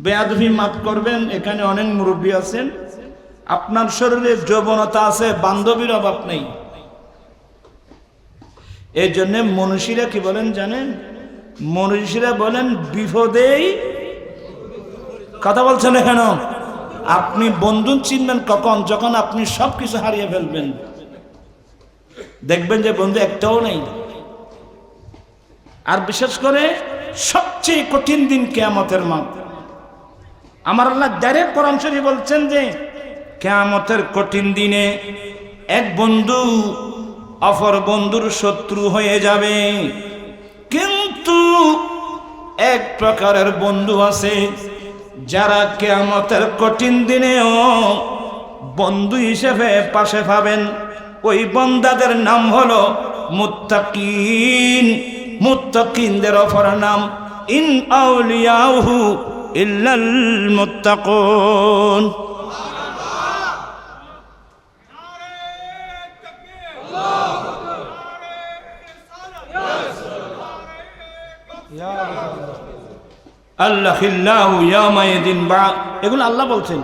বেয়াদবি মাফ করবেন, এখানে অনেক মুরব্বী আছেন, আপনার শরীরে যৌবনতা আছে, বান্ধবীর অভাব নেই। এই জন্য মনীষীরা কি বলেন জানেন? মনীষীরা বলেন বিপদেই কথা বলছেন কেন? আপনি বন্ধু চিনবেন কখন? যখন আপনি সবকিছু হারিয়ে ফেলবেন, দেখবেন যে বন্ধু একটাও নেই। আর বিশেষ করে সবচেয়ে কঠিন দিন কিয়ামতের মাঠ। আমার আল্লাহ ডাইরেক্ট কোরআন শরীফে বলছেন যে কিয়ামতের কঠিন দিনে এক বন্ধু অপর বন্ধুর শত্রু হয়ে যাবে, কিন্তু এক প্রকারের বন্ধু আছে যারা কিয়ামতের কঠিন দিনেও বন্ধু হিসেবে পাশে পাবেন। ওই বান্দাদের নাম হলো মুত্তাকিন। মুত্তাকিনদের অপর নাম ইন আউলিয়াহু ইল্লাল মুত্তাকুন। আল্লাহিল্লাহু ইয়াওমা ইয়াদিন বা, এগুলো আল্লাহ বলছেন।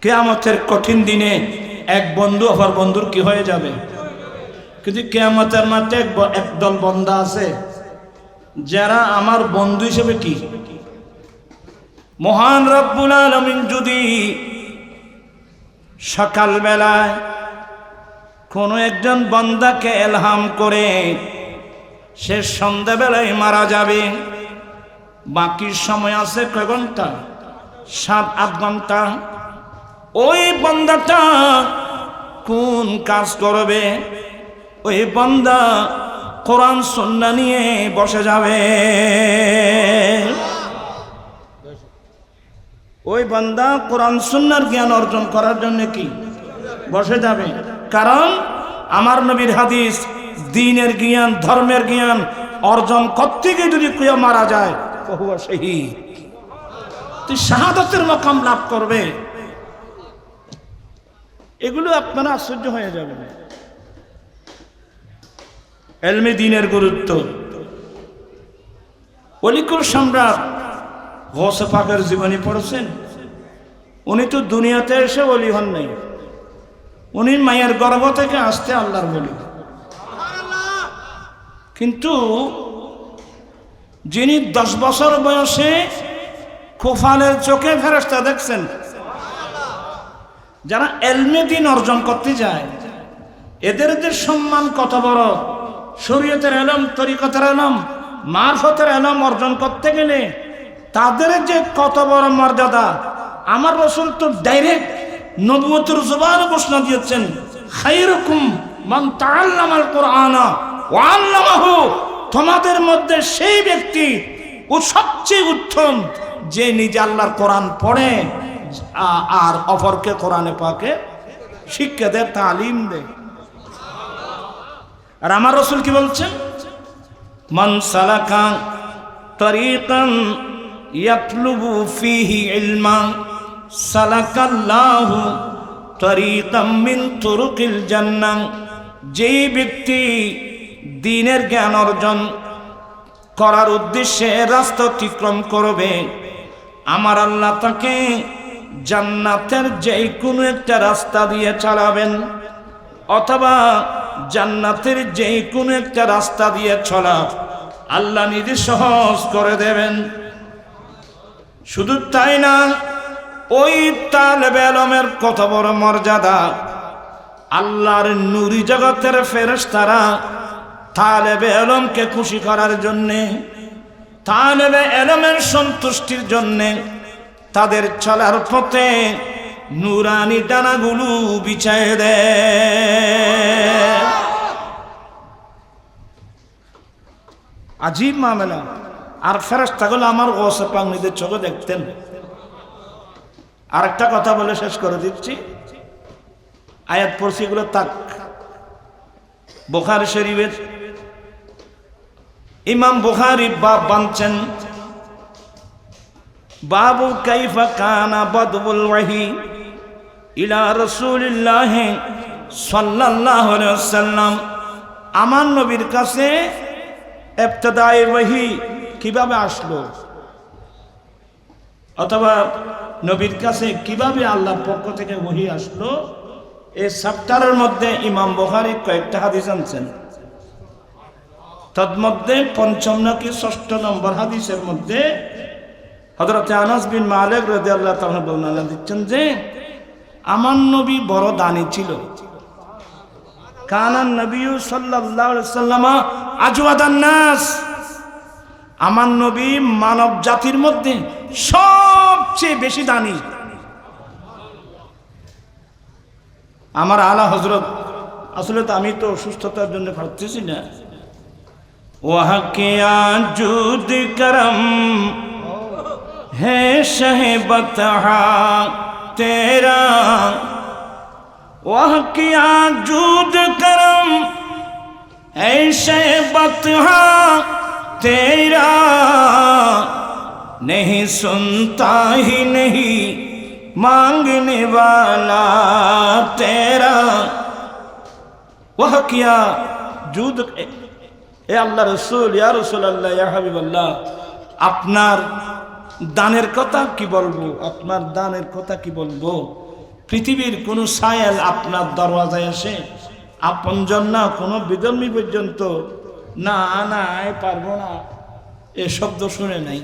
কিয়ামতের কঠিন দিনে এক বন্ধু অপর বন্ধুর কি হয়ে যাবে। কিন্তু কিয়ামতের মাঠে একদল বান্দা আছে যারা আমার বন্ধু হিসেবে কি, মহান রব্বুল আলামিন যদি সকালবেলায় কোনো একজন বান্দাকে ইলহাম করে সে সন্ধ্যাবেলায় মারা যাবে, বাকি সময় আছে কয় ঘন্টা? 7-8 ঘন্টা। ওই বান্দাটা কোন কাজ করবে? ওই বান্দা কোরআন সুন্নাহ নিয়ে বসে যাবে। ওই বান্দা কোরআন সুন্নাহর জ্ঞান অর্জন করার জন্য কি বসে যাবে। কারণ আমার নবীর হাদিস, দ্বীনের জ্ঞান, ধর্মের জ্ঞান অর্জন করতে গিয়ে যদি কেউ মারা যায় বহুয়া শহীদ, তুই শাহাদাতের মাকাম লাভ করবে। এগুলো আপনারা আশ্চর্য হয়ে যাবেন। ইলমে দ্বীনের গুরুত্ব। অলিকুল সম্রাট গৌসে পাকের জীবনী পড়েছেন। উনি তো দুনিয়াতে এসে ওলি হন নাই, উনি মায়ের গর্ভ থেকে আসতে আল্লাহর বলি। কিন্তু যিনি 10 বছর বয়সে খুফালের চোখে ফেরেশতা দেখছেন, যারা ইলমে দ্বীন অর্জন করতে যায় এদের যে সম্মান কত বড়। শরীয়তের ইলম, তরিকতের ইলম, মারফতের ইলম অর্জন করতে গেলে তাদের যে কত বড় মর্যাদা। আমার রাসূল তো ডাইরেক্ট নবুয়তের জবানে ঘোষণা দিয়েছেন, খায়রুকুম মান তাআল্লামাল কুরআনা ওয়া আল্লামাহু। তোমাদের মধ্যে সেই ব্যক্তি ও সবচেয়ে উত্তম যে নিজে আল্লাহর কোরআন পড়ে আর অপরকে কোরআনে পাকে শিক্ষা দেয়, তালিম দেয়। আর আমার রাসূল কি বলছেন? মান সালাকা তরিকান ইয়াতলুবু ফীহি ইলমান সালাকাল্লাহু তরিকাম মিন তুরুকিল জান্নাহ। যেই ব্যক্তি দ্বীনের জ্ঞান অর্জন করার উদ্দেশ্যে রাস্তা অতিক্রম করবে, আমার আল্লাহ তাকে জান্নাতের যে কোনো একটা রাস্তা দিয়ে চালাবেন, অথবা জান্নাতের যে কোনো একটা রাস্তা দিয়ে চলা আল্লাহ নিজে সহজ করে দেবেন। শুধু তাই না, ওই তালেবে ইলমের কত বড় মর্যাদা। আল্লাহর নূরি জগতের ফেরেশতারা তালেবে ইলমকে খুশি করার জন্যে, তালেবে ইলমের সন্তুষ্টির জন্যে তাদের চলার পথে নূরানি ডানাগুলো বিছায়ে দেয়। আজীব মামলা। আর ফেরেশতাগুলো আমার গৌসে পাক নিজের চোখে দেখতেন। আর একটা কথা বলে শেষ করে দিচ্ছি, আয়াত পড়ছি এগুলো তাক। বুখারী শরীফের ইমাম বুখারী বাব বানছেন, বাবু কাইফা কানা বাদউল ওয়াহি ইলা রাসূলিল্লাহ সাল্লাল্লাহু আলাইহি ওয়াসাল্লাম। আমার নবীর কাছে ইবতিদায়ে ওয়াহি কিভাবে আসলো। অথবা নবীর কাছে কিভাবে আল্লাহর পক্ষ থেকে ওহী আসলো, এই চ্যাপ্টারের মধ্যে ইমাম বুখারী কয়েকটা হাদিস আনছেন। তন্মধ্যে পঞ্চম নাকি ৬ষ্ঠ নম্বর হাদিসের মধ্যে হযরত আনাস বিন মালিক রাদিয়াল্লাহু তাআলা বর্ণনা দিচ্ছেন যে আমার নবী বড় দানী ছিল। কানান নবী সাল্লাল্লাহু আলাইহি ওয়াসাল্লাম আজওয়াদান নাস, আমার নবী মানব জাতির মধ্যে সবচেয়ে বেশি দানী। আমার আলা হযরত, আসলে তো আমি তো সুস্থতার জন্য পারতেছি না। ওয়াহ কিয়া জুদ করম হে শাহে বতহা তেরা, ওয়াহ কিয়া জুদ করম হে শাহে বতহা तेरा नहीं सुनता ही नहीं मांगने वाला तेरा। वह किया जुद ए अल्लाह रसूल या रसूल अल्लाह या हबीब अल्लाह, আপনার দানের কথা কি বলবো, আপনার দানের কথা কি বলবো। পৃথিবীর কোন সায়েল আপনার দরওয়াজায় আসে, আপনজন না কোনো বিধর্মী পর্যন্ত না না পারবো না এ শব্দ শুনে নাই।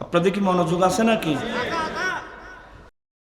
আপনাদের কি মনোযোগ আছে নাকি?